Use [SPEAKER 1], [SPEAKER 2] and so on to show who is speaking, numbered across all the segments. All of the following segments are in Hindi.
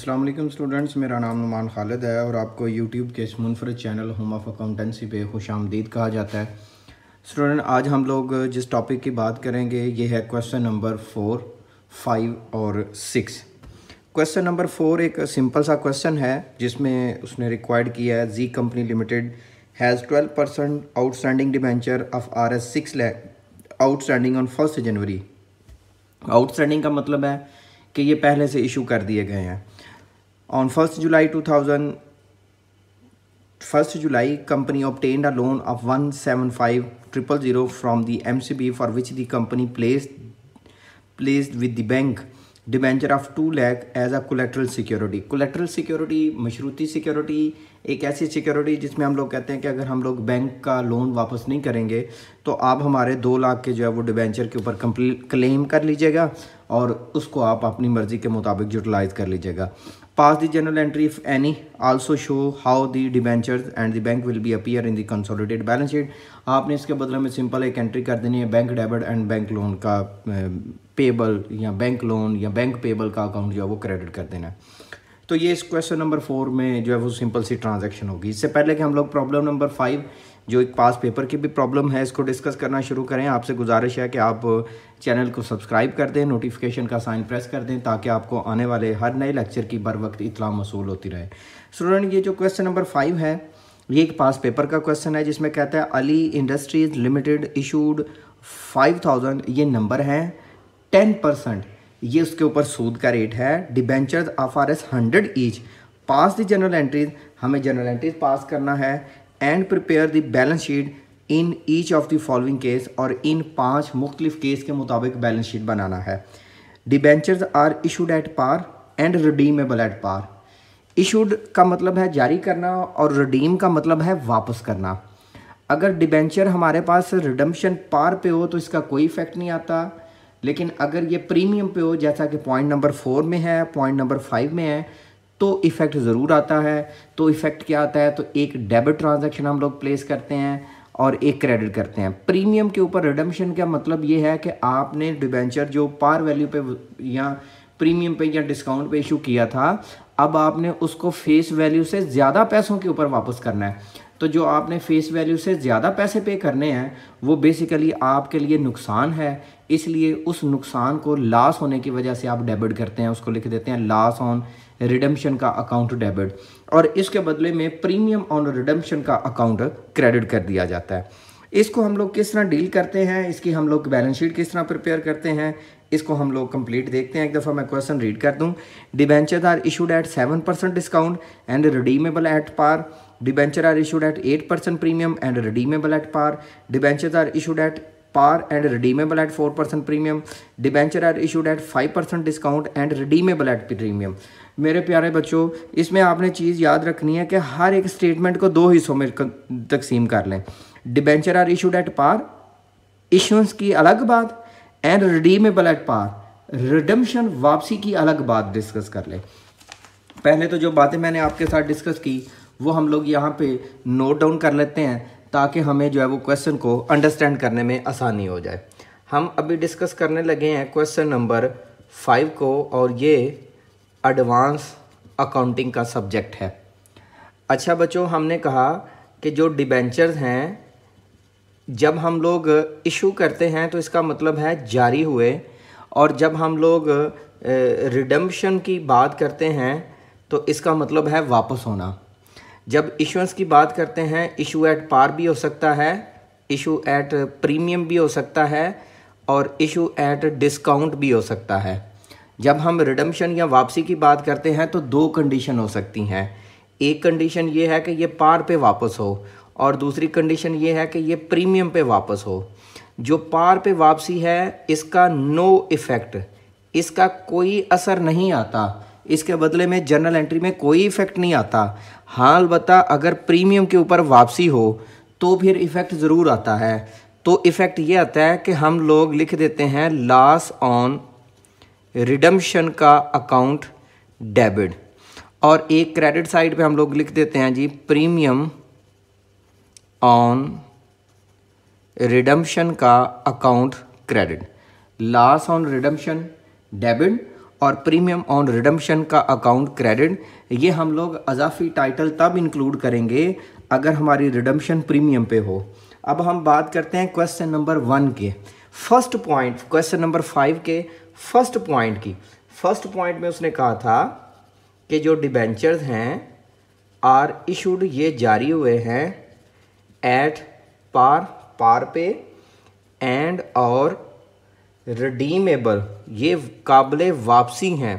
[SPEAKER 1] अस्सलाम वालेकुम स्टूडेंट्स, मेरा नाम नुमान खालिद है और आपको यूट्यूब के इस मुनफरद चैनल होम ऑफ अकाउंटेंसी पे खुश आमदीद कहा जाता है। स्टूडेंट, आज हम लोग जिस टॉपिक की बात करेंगे ये है क्वेश्चन नंबर 4, 5 और 6। क्वेश्चन नंबर 4 एक सिंपल सा क्वेश्चन है जिसमें उसने रिक्वायर्ड किया है G company limited has 12% outstanding debenture of RS 6 lakh outstanding on 1 January. Outstanding का मतलब है कि ये पहले से इशू कर दिए गए हैं। On 1 July company obtained a loan of 175,000 from the MCB for which the company placed with the bank debenture of 2 lakh as a collateral security. Collateral security मशरूती सिक्योरिटी एक ऐसी सिक्योरिटी जिसमें हम लोग कहते हैं कि अगर हम लोग बैंक का लोन वापस नहीं करेंगे तो आप हमारे 2 लाख के जो है वो डिबेंचर के ऊपर क्लेम कर लीजिएगा और उसको आप अपनी मर्ज़ी के मुताबिक यूटिलाइज़ कर लीजिएगा। Pass the general entry if any also show how the debentures and the bank will be appear in the consolidated balance sheet. आपने इसके बदले में सिंपल एक एंट्री कर देनी है bank debit and bank loan का पेबल या बैंक लोन या बैंक पेबल का अकाउंट जो है वो क्रेडिट कर देना है। तो ये इस क्वेश्चन नंबर 4 में जो है वो सिंपल सी ट्रांजैक्शन होगी। इससे पहले कि हम लोग प्रॉब्लम नंबर 5 जो एक पास पेपर की भी प्रॉब्लम है इसको डिस्कस करना शुरू करें, आपसे गुजारिश है कि आप चैनल को सब्सक्राइब कर दें, नोटिफिकेशन का साइन प्रेस कर दें ताकि आपको आने वाले हर नए लेक्चर की बर वक्त इत्तला मसूल होती रहे। स्टूडेंट, ये जो क्वेश्चन नंबर 5 है ये एक पास पेपर का क्वेश्चन है जिसमें कहता है अली इंडस्ट्रीज लिमिटेड इशूड 5000, ये नंबर है, 10% ये उसके ऊपर सूद का रेट है, debentures of RS 100 each, pass the general entries, हमें जनरल एंट्रीज पास करना है, and prepare the balance sheet in each of the following case, और इन 5 मुख्तलिफ केस के मुताबिक बैलेंस शीट बनाना है। Debentures are issued at par and redeemable at par. Issued का मतलब है जारी करना और रिडीम का मतलब है वापस करना। अगर डिबेंचर हमारे पास रिडम्पशन पार पे हो तो इसका कोई इफेक्ट नहीं आता, लेकिन अगर ये प्रीमियम पे हो जैसा कि पॉइंट नंबर 4 में है, पॉइंट नंबर 5 में है, तो इफ़ेक्ट ज़रूर आता है। तो इफ़ेक्ट क्या आता है, तो एक डेबिट ट्रांजैक्शन हम लोग प्लेस करते हैं और एक क्रेडिट करते हैं। प्रीमियम के ऊपर रिडम्पशन का मतलब ये है कि आपने डिबेंचर जो पार वैल्यू पे या प्रीमियम पे या डिस्काउंट पे इशू किया था, अब आपने उसको फेस वैल्यू से ज़्यादा पैसों के ऊपर वापस करना है। तो जो आपने फेस वैल्यू से ज़्यादा पैसे पे करने हैं वो बेसिकली आपके लिए नुकसान है, इसलिए उस नुकसान को लॉस होने की वजह से आप डेबिट करते हैं, उसको लिख देते हैं लॉस ऑन रिडम्पशन का अकाउंट डेबिट, और इसके बदले में प्रीमियम ऑन रिडम्पशन का अकाउंट क्रेडिट कर दिया जाता है। इसको हम लोग किस तरह डील करते हैं, इसकी हम लोग बैलेंस शीट किस तरह प्रिपेयर करते हैं, इसको हम लोग कंप्लीट देखते हैं। एक दफ़ा मैं क्वेश्चन रीड कर दूं। Debentures are issued at 7% discount and redeemable at par. Debenture are issued at 8% premium and redeemable at par. Debentures are issued at par and redeemable at 4% premium. Debenture are issued at 5% discount and redeemable at premium. मेरे प्यारे बच्चों, इसमें आपने चीज़ याद रखनी है कि हर एक स्टेटमेंट को 2 हिस्सों में तकसीम कर लें। Debenture are issued at par, issuance की अलग बात, and redeemable at par, redemption वापसी की अलग बात डिस्कस कर लें। पहले तो जो बातें मैंने आपके साथ डिस्कस की वो हम लोग यहाँ पे नोट डाउन कर लेते हैं ताकि हमें जो है वो क्वेश्चन को अंडरस्टैंड करने में आसानी हो जाए। हम अभी डिस्कस करने लगे हैं क्वेश्चन नंबर 5 को, और ये एडवांस अकाउंटिंग का सब्जेक्ट है। अच्छा बच्चों, हमने कहा कि जो डिबेंचर्स हैं जब हम लोग इशू करते हैं तो इसका मतलब है जारी हुए, और जब हम लोग रिडम्पशन की बात करते हैं तो इसका मतलब है वापस होना। जब इशुएंस की बात करते हैं, इशू एट पार भी हो सकता है, इशू एट प्रीमियम भी हो सकता है, और इशू एट डिस्काउंट भी हो सकता है। जब हम रिडम्पशन या वापसी की बात करते हैं तो 2 कंडीशन हो सकती हैं। एक कंडीशन ये है कि ये पार पे वापस हो, और दूसरी कंडीशन ये है कि ये प्रीमियम पे वापस हो। जो पार पे वापसी है इसका नो इफ़ेक्ट, इसका कोई असर नहीं आता, इसके बदले में जनरल एंट्री में कोई इफ़ेक्ट नहीं आता। हाँ, अलबत्ता अगर प्रीमियम के ऊपर वापसी हो तो फिर इफ़ेक्ट ज़रूर आता है। तो इफ़ेक्ट ये आता है कि हम लोग लिख देते हैं लॉस ऑन रिडम्पशन का अकाउंट डेबिट, और एक क्रेडिट साइड पे हम लोग लिख देते हैं जी प्रीमियम ऑन रिडम्पशन का account credit. Loss on redemption debit और प्रीमियम ऑन रिडम्पशन का अकाउंट क्रेडिट, ये हम लोग अजाफी टाइटल तब इंक्लूड करेंगे अगर हमारी रिडम्पशन प्रीमियम पे हो। अब हम बात करते हैं क्वेश्चन नंबर 1 के फर्स्ट पॉइंट, क्वेश्चन नंबर 5 के फर्स्ट पॉइंट की। फर्स्ट पॉइंट में उसने कहा था कि जो डिबेंचर्स हैं आर इशूड, ये जारी हुए हैं एट पार, पार पे, एंड और रिडीमेबल, ये काबिल वापसी हैं।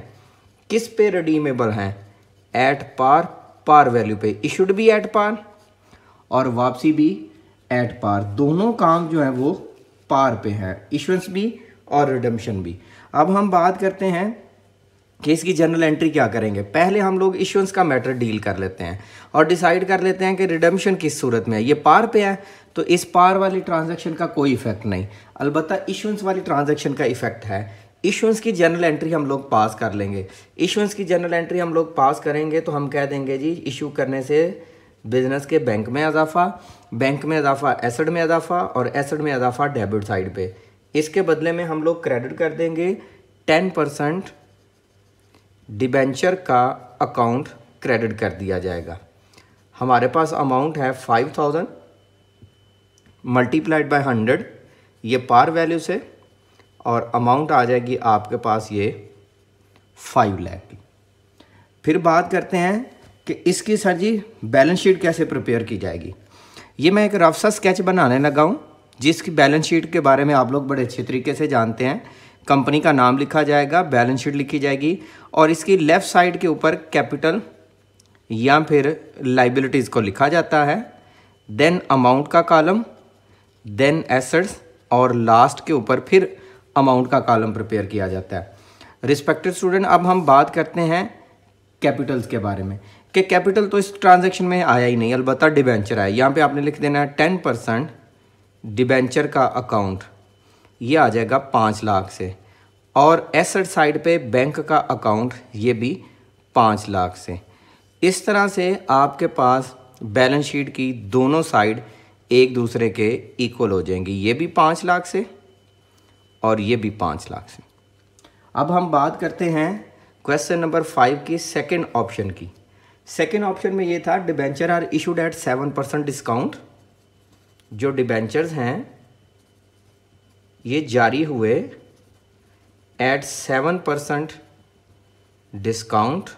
[SPEAKER 1] किस पे रिडीमेबल हैं? एट पार, पार वैल्यू पे। इशूड भी एट पार और वापसी भी एट पार, दोनों काम जो है वो पार पे है, इशुएंस भी और रिडम्पशन भी। अब हम बात करते हैं कि इसकी जनरल एंट्री क्या करेंगे। पहले हम लोग इशुएंस का मैटर डील कर लेते हैं और डिसाइड कर लेते हैं कि रिडम्पशन किस सूरत में है। ये पार पे है तो इस पार वाली ट्रांजैक्शन का कोई इफेक्ट नहीं, अलबत्ता इशुएंस वाली ट्रांजैक्शन का इफेक्ट है। इशुएंस की जनरल एंट्री हम लोग पास कर लेंगे। इशुएंस की जनरल एंट्री हम लोग पास करेंगे तो हम कह देंगे जी इशू करने से बिजनेस के बैंक में इजाफा, बैंक में इजाफा एसेट में इजाफा और एसेट में इजाफा डेबिट साइड पे। इसके बदले में हम लोग क्रेडिट कर देंगे 10% डिबेंचर का अकाउंट क्रेडिट कर दिया जाएगा। हमारे पास अमाउंट है 5000 मल्टीप्लाइड बाय 100, ये पार वैल्यू से, और अमाउंट आ जाएगी आपके पास ये 5 लाख की। फिर बात करते हैं कि इसकी सर जी बैलेंस शीट कैसे प्रिपेयर की जाएगी। ये मैं एक रफ सा स्केच बनाने लगा हूँ जिसकी बैलेंस शीट के बारे में आप लोग बड़े अच्छे तरीके से जानते हैं। कंपनी का नाम लिखा जाएगा, बैलेंस शीट लिखी जाएगी और इसकी लेफ़्ट साइड के ऊपर कैपिटल या फिर लाइबिलिटीज़ को लिखा जाता है, देन अमाउंट का कॉलम, देन एसेट्स और लास्ट के ऊपर फिर अमाउंट का कॉलम प्रिपेयर किया जाता है। रिस्पेक्टेड स्टूडेंट, अब हम बात करते हैं कैपिटल्स के बारे में कि कैपिटल तो इस ट्रांजैक्शन में आया ही नहीं, अलबत्ता डिबेंचर है। यहाँ पे आपने लिख देना है 10% डिबेंचर का अकाउंट, ये आ जाएगा 5 लाख से, और एसेट साइड पे बैंक का अकाउंट ये भी 5 लाख से। इस तरह से आपके पास बैलेंस शीट की दोनों साइड एक दूसरे के इक्वल हो जाएंगी, ये भी 5 लाख से और ये भी 5 लाख से। अब हम बात करते हैं क्वेश्चन नंबर 5 की सेकंड ऑप्शन की। सेकंड ऑप्शन में ये था debenture are issued at 7% discount. जो डिबेंचर्स हैं ये जारी हुए एट 7% डिस्काउंट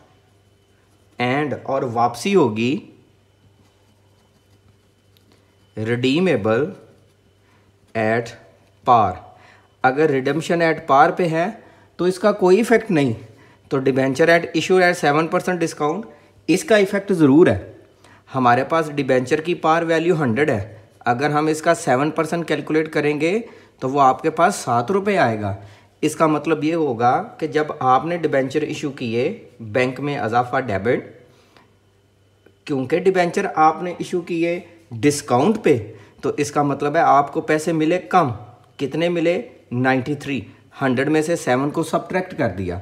[SPEAKER 1] एंड, और वापसी होगी रिडीमेबल एट पार। अगर रिडम्पशन एट पार पे है तो इसका कोई इफेक्ट नहीं, तो debenture at issue at 7% discount इसका इफेक्ट ज़रूर है। हमारे पास डिबेंचर की पार वैल्यू 100 है, अगर हम इसका 7% कैलकुलेट करेंगे तो वो आपके पास 7 रुपये आएगा। इसका मतलब ये होगा कि जब आपने डिबेंचर इशू किए बैंक में इजाफा डेबिट, क्योंकि डिबेंचर आपने इशू किए डिस्काउंट पे, तो इसका मतलब है आपको पैसे मिले कम। कितने मिले? 93। 100 में से 7 को सब्ट्रैक्ट कर दिया।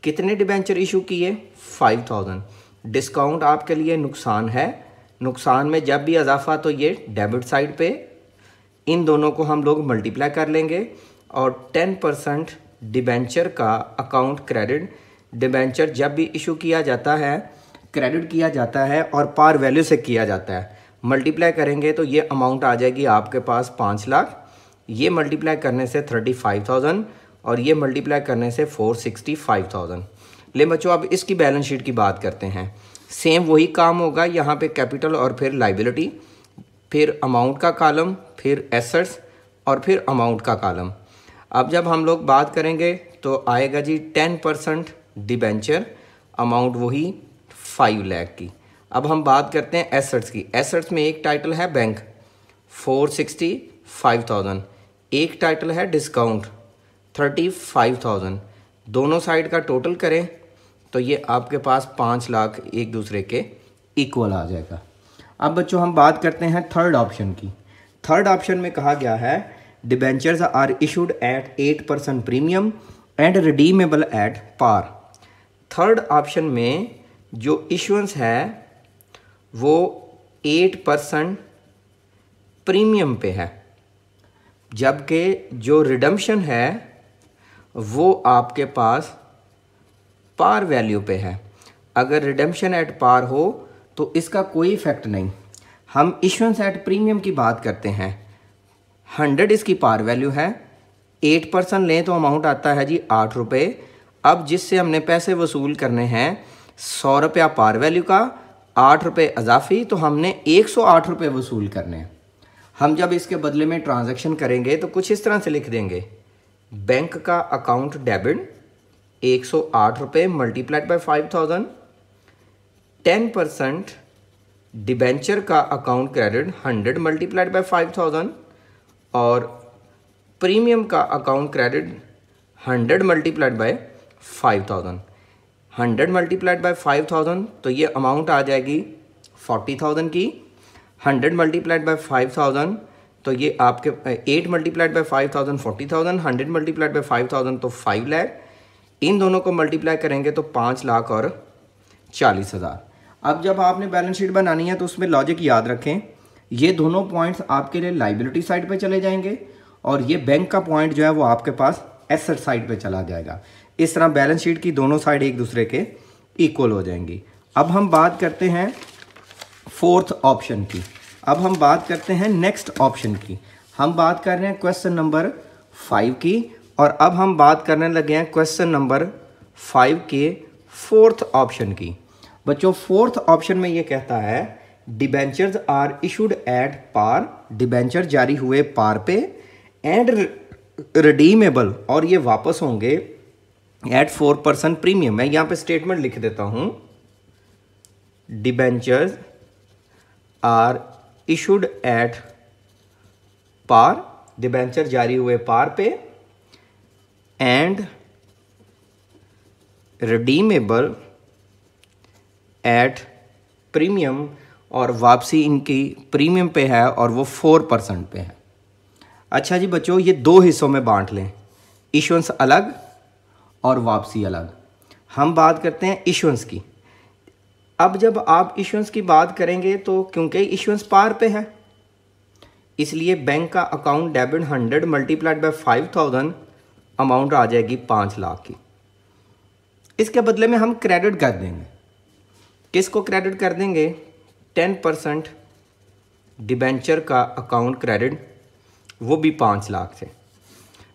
[SPEAKER 1] कितने डिबेंचर इशू किए? 5000। डिस्काउंट आपके लिए नुकसान है, नुकसान में जब भी इजाफा तो ये डेबिट साइड पे, इन दोनों को हम लोग मल्टीप्लाई कर लेंगे और 10% डिबेंचर का अकाउंट क्रेडिट, डिबेंचर जब भी इशू किया जाता है क्रेडिट किया जाता है और पार वैल्यू से किया जाता है, मल्टीप्लाई करेंगे तो ये अमाउंट आ जाएगी आपके पास 5 लाख। ये मल्टीप्लाई करने से 35,000 और ये मल्टीप्लाई करने से 465,000। ले बच्चों, अब इसकी बैलेंस शीट की बात करते हैं। सेम वही काम होगा, यहाँ पे कैपिटल और फिर लाइबिलिटी, फिर अमाउंट का कॉलम, फिर एसेट्स और फिर अमाउंट का कॉलम। अब जब हम लोग बात करेंगे तो आएगा जी 10% डिबेंचर, अमाउंट वही 5 लाख की। अब हम बात करते हैं एसेट्स की। एसेट्स में एक टाइटल है बैंक 465,000, एक टाइटल है डिस्काउंट 35,000। दोनों साइड का टोटल करें तो ये आपके पास 5 लाख एक दूसरे के इक्वल आ जाएगा। अब बच्चों हम बात करते हैं थर्ड ऑप्शन की। थर्ड ऑप्शन में कहा गया है debentures are issued at 8% premium and redeemable at par. Third option में जो इशुएंस है वो 8% प्रीमियम पे है, जबकि जो रिडम्पशन है वो आपके पास पार वैल्यू पे है। अगर रिडेम्पशन एट पार हो तो इसका कोई इफेक्ट नहीं। हम इश्यूएंस एट प्रीमियम की बात करते हैं। 100 इसकी पार वैल्यू है, 8% लें तो अमाउंट आता है जी 8 रुपये। अब जिससे हमने पैसे वसूल करने हैं 100 रुपया पार वैल्यू का, 8 रुपये अजाफी, तो हमने 108 रुपये वसूल करने हैं। हम जब इसके बदले में ट्रांजैक्शन करेंगे तो कुछ इस तरह से लिख देंगे, बैंक का अकाउंट डेबिट 108 रुपये मल्टीप्लाइड बाई 5000, 10% डिबेंचर का अकाउंट क्रेडिट 100 मल्टीप्लाइड बाई 5000 और प्रीमियम का account credit 100 multiplied by 5000। 100 multiplied by 5000 तो ये अमाउंट आ जाएगी 40,000 की। 100 मल्टीप्लाइड बाई 5000 तो ये आपके 8 मल्टीप्लाइड बाई 5000 40,000, 100 मल्टीप्लाइड बाई 5000 तो 5 लाख। इन दोनों को मल्टीप्लाई करेंगे तो 5 लाख और 40,000। अब जब आपने बैलेंस शीट बनानी है तो उसमें लॉजिक याद रखें, ये दोनों पॉइंट्स आपके लिए लाइबिलिटी साइड पे चले जाएंगे और ये बैंक का पॉइंट जो है वो आपके पास एसेट साइड पे चला जाएगा। इस तरह बैलेंस शीट की दोनों साइड एक दूसरे के इक्वल हो जाएंगी। अब हम बात करते हैं फोर्थ ऑप्शन की। अब हम बात करते हैं नेक्स्ट ऑप्शन की। हम बात कर रहे हैं क्वेश्चन नंबर 5 की और अब हम बात करने लगे हैं क्वेश्चन नंबर 5 के फोर्थ ऑप्शन की। बच्चों फोर्थ ऑप्शन में ये कहता है debentures are issued at par, debenture जारी हुए पार पे, एंड रिडीमेबल और ये वापस होंगे एट 4% प्रीमियम। मैं यहाँ पे स्टेटमेंट लिख देता हूँ, debentures are issued at par, debenture जारी हुए पार पे, एंड रिडीमेबल एट प्रीमियम और वापसी इनकी प्रीमियम पे है और वो 4% पे है। अच्छा जी बच्चों, ये दो हिस्सों में बांट लें, इशुएंस अलग और वापसी अलग। हम बात करते हैं इशुएंस की। अब जब आप इशुएंस की बात करेंगे तो क्योंकि इशुएंस पार पे है इसलिए बैंक का account debit 100 multiplied by 5000 amount आ जाएगी 5 लाख की। इसके बदले में हम क्रेडिट कर देंगे। किसको क्रेडिट कर देंगे? 10% डिबेंचर का अकाउंट क्रेडिट, वो भी 5 लाख से।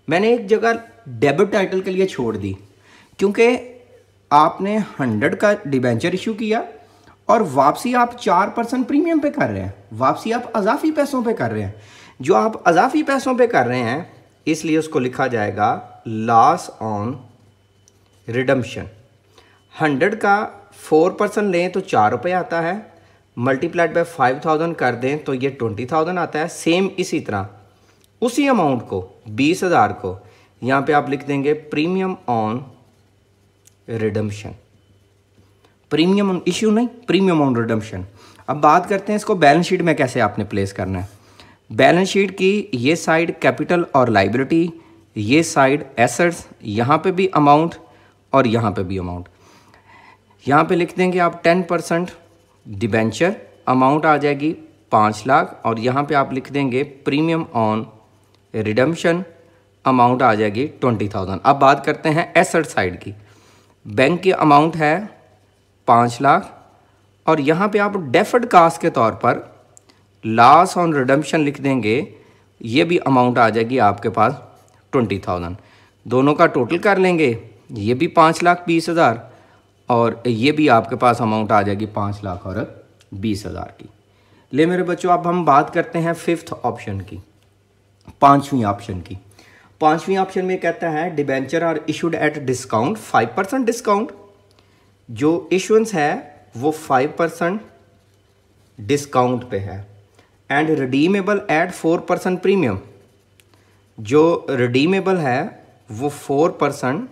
[SPEAKER 1] मैंने एक जगह डेबिट टाइटल के लिए छोड़ दी क्योंकि आपने 100 का डिबेंचर इशू किया और वापसी आप 4% प्रीमियम पे कर रहे हैं, वापसी आप अजाफी पैसों पे कर रहे हैं। जो आप अजाफी पैसों पे कर रहे हैं इसलिए उसको लिखा जाएगा लॉस ऑन रिडम्पशन। 100 का 4% लें तो 4 रुपये आता है, मल्टीप्लाइड बाय 5000 कर दें तो ये 20,000 आता है। सेम इसी तरह उसी अमाउंट को 20,000 को यहाँ पे आप लिख देंगे premium on redemption, premium on issue नहीं, प्रीमियम ऑन रिडम्पशन। अब बात करते हैं इसको बैलेंस शीट में कैसे आपने प्लेस करना है। बैलेंस शीट की ये साइड कैपिटल और लाइबिलिटी, ये साइड एसेट्स, यहाँ पे भी अमाउंट और यहाँ पे भी अमाउंट। यहाँ पे लिख देंगे आप 10% डिबेंचर, अमाउंट आ जाएगी 5 लाख और यहाँ पे आप लिख देंगे प्रीमियम ऑन रिडम्पशन, अमाउंट आ जाएगी 20,000। अब बात करते हैं एसेट साइड की। बैंक की अमाउंट है 5 लाख और यहाँ पे आप डेफर्ड कास्ट के तौर पर लॉस ऑन रिडम्पशन लिख देंगे, ये भी अमाउंट आ जाएगी आपके पास 20,000। दोनों का टोटल कर लेंगे, ये भी 5,20,000 और ये भी आपके पास अमाउंट आ जाएगी 5 लाख और 20,000 की। ले मेरे बच्चों, अब हम बात करते हैं फिफ्थ ऑप्शन की, पांचवी ऑप्शन की। पांचवी ऑप्शन में कहता है debenture are issued at discount, 5% discount. जो इशुएंस है वो 5% डिस्काउंट पे है, एंड रिडीमेबल एट 4% प्रीमियम। जो रिडीमेबल है वो 4%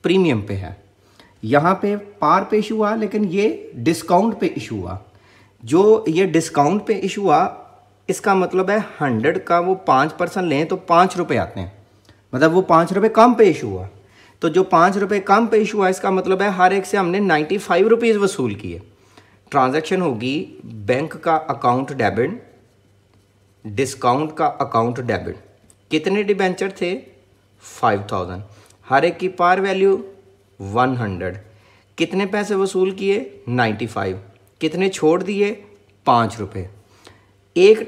[SPEAKER 1] प्रीमियम पे है। यहाँ पे पार पे इशू हुआ लेकिन ये डिस्काउंट पे इशू हुआ। जो ये डिस्काउंट पे इशू हुआ इसका मतलब है 100 का वो 5% लें तो 5 रुपये आते हैं, मतलब वो 5 रुपये कम पे इशू हुआ। तो जो 5 रुपये कम पे इशू हुआ इसका मतलब है हर एक से हमने 95 रुपीज़ वसूल किए। ट्रांजैक्शन होगी बैंक का अकाउंट डेबिट, डिस्काउंट का अकाउंट डेबिट। कितने डिबेंचर थे? 5000। हर एक की पार वैल्यू 100। कितने पैसे वसूल किए? 95। कितने छोड़ दिए? 5 रुपये। एक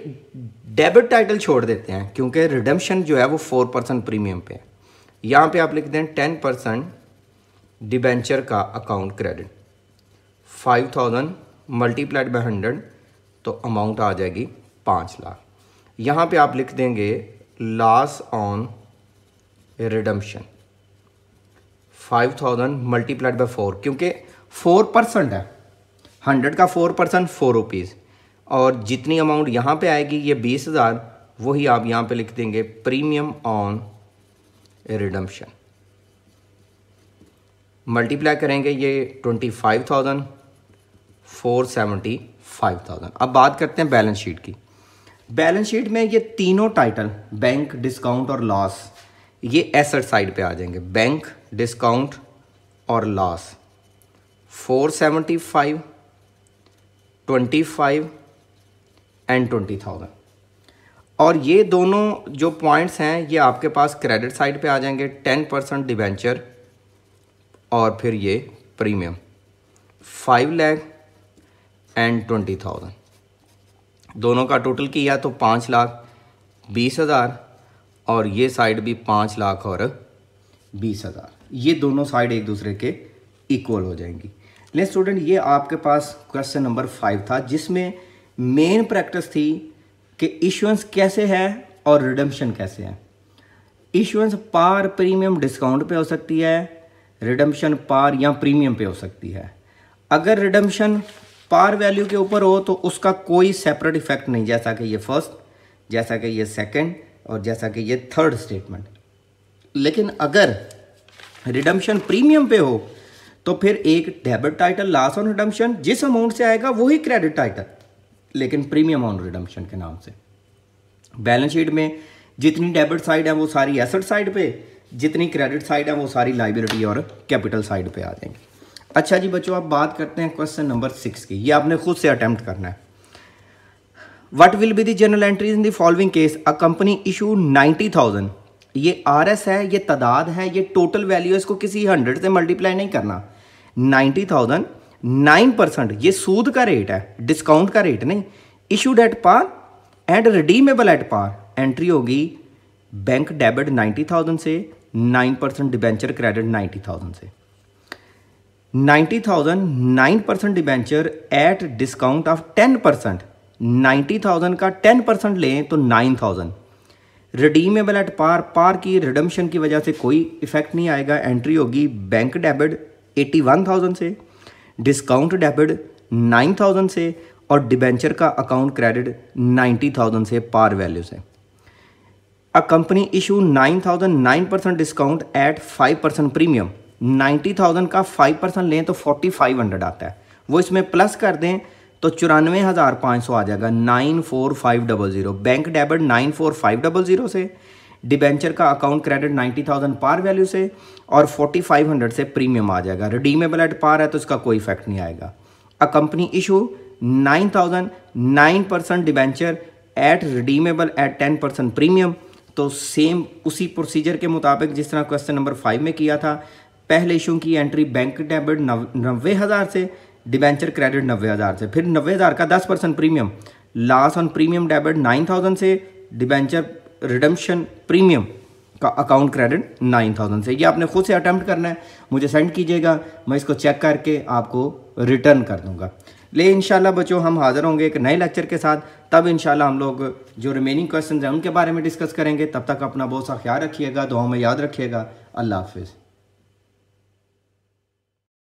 [SPEAKER 1] डेबिट टाइटल छोड़ देते हैं क्योंकि रिडेम्पशन जो है वो 4% प्रीमियम पे है। यहाँ पे आप लिख दें 10% डिबेंचर का अकाउंट क्रेडिट, 5000 मल्टीप्लाइड बाय 100 तो अमाउंट आ जाएगी 5 लाख। यहाँ पे आप लिख देंगे loss on redemption 5000 multiplied by 4, क्योंकि 4% है, 100 का 4% 4 रुपीज़, और जितनी अमाउंट यहाँ पे आएगी ये 20,000, वही आप यहाँ पे लिख देंगे प्रीमियम ऑन रिडेम्पशन। मल्टीप्लाई करेंगे ये 25,000 475,000। अब बात करते हैं बैलेंस शीट की। बैलेंस शीट में ये तीनों टाइटल बैंक, डिस्काउंट और लॉस ये एसेट साइड पे आ जाएंगे। बैंक, डिस्काउंट और लॉस 475, 25 एंड 20,000। और ये दोनों जो पॉइंट्स हैं ये आपके पास क्रेडिट साइड पे आ जाएंगे। 10% डिबेंचर और फिर ये प्रीमियम 5 लाख एंड 20,000। दोनों का टोटल किया तो 5,20,000 और ये साइड भी 5 लाख और 20,000। ये दोनों साइड एक दूसरे के इक्वल हो जाएंगी। लेकिन स्टूडेंट ये आपके पास क्वेश्चन नंबर 5 था जिसमें मेन प्रैक्टिस थी कि इश्यूएंस कैसे है और रिडेम्पशन कैसे है। इश्यूएंस पार, प्रीमियम, डिस्काउंट पे हो सकती है, रिडेम्पशन पार या प्रीमियम पे हो सकती है। अगर रिडेम्पशन पार वैल्यू के ऊपर हो तो उसका कोई सेपरेट इफेक्ट नहीं, जैसा कि ये फर्स्ट, जैसा कि ये सेकंड और जैसा कि ये थर्ड स्टेटमेंट। लेकिन अगर रिडेम्पशन प्रीमियम पे हो तो फिर एक debit title loss on redemption जिस अमाउंट से आएगा वही क्रेडिट टाइटल, लेकिन प्रीमियम ऑन रिडेम्पशन के नाम से। बैलेंस शीट में जितनी डेबिट साइड है वो सारी एसेट साइड पे, जितनी क्रेडिट साइड है वो सारी लाइबिलिटी और कैपिटल साइड पे आ जाएंगी। अच्छा जी बच्चों, अब बात करते हैं क्वेश्चन नंबर 6 की। ये आपने खुद से अटेम्प्ट करना है। What will be the general entries in the following case? A company issue 90,000। ये RS है, ये तादाद है, ये टोटल वैल्यू है, इसको किसी 100 से मल्टीप्लाई नहीं करना। 90,000 9%, ये सूद का रेट है, डिस्काउंट का रेट नहीं। Issued at par and redeemable at par. Entry होगी बैंक डेबिट 90,000 से, 9% डिबेंचर क्रेडिट 90,000 से। 90,000 9% डिबेंचर एट डिस्काउंट ऑफ 10%। 90,000 का 10% लें तो 9,000। रिडीमेबल एट पार, पार की रिडम्पशन की वजह से कोई इफेक्ट नहीं आएगा। एंट्री होगी बैंक डेबिट 81,000 से, डिस्काउंट डेबिट 9,000 से और डिबेंचर का अकाउंट क्रेडिट 90,000 से पार वैल्यू से। A company issue 9,000 9% discount at 5% premium. 90,000 का 5% लें तो 4,500 आता है, वो इसमें प्लस कर दें तो 94,500 आ जाएगा। 94,500 बैंक डेबिट 94,500 से, डिबेंचर का अकाउंट क्रेडिट 90,000 पार वैल्यू से और 4,500 से प्रीमियम आ जाएगा। रिडीमेबल एट पार है तो इसका कोई इफेक्ट नहीं आएगा। A company issue 9,000 9% debenture at redeemable at 10% premium. तो सेम उसी प्रोसीजर के मुताबिक जिस तरह क्वेश्चन नंबर 5 में किया था, पहले इशू की एंट्री बैंक डेबिट 90,000 से, डिबेंचर क्रेडिट 90,000 से, फिर 90,000 का 10% premium, loss on premium debit 9,000 से, डिबेंचर रिडेम्पशन प्रीमियम का अकाउंट क्रेडिट 9,000 से। ये आपने खुद से अटेम्प्ट करना है, मुझे सेंड कीजिएगा, मैं इसको चेक करके आपको रिटर्न कर दूंगा। ले इंशाल्लाह बच्चों हम हाज़िर होंगे एक नए लेक्चर के साथ। तब इंशाल्लाह हम लोग जो रिमेनिंग क्वेश्चन हैं उनके बारे में डिस्कस करेंगे। तब तक अपना बहुत सा ख्याल रखिएगा, दुआओं में याद रखिएगा। अल्लाह हाफिज़।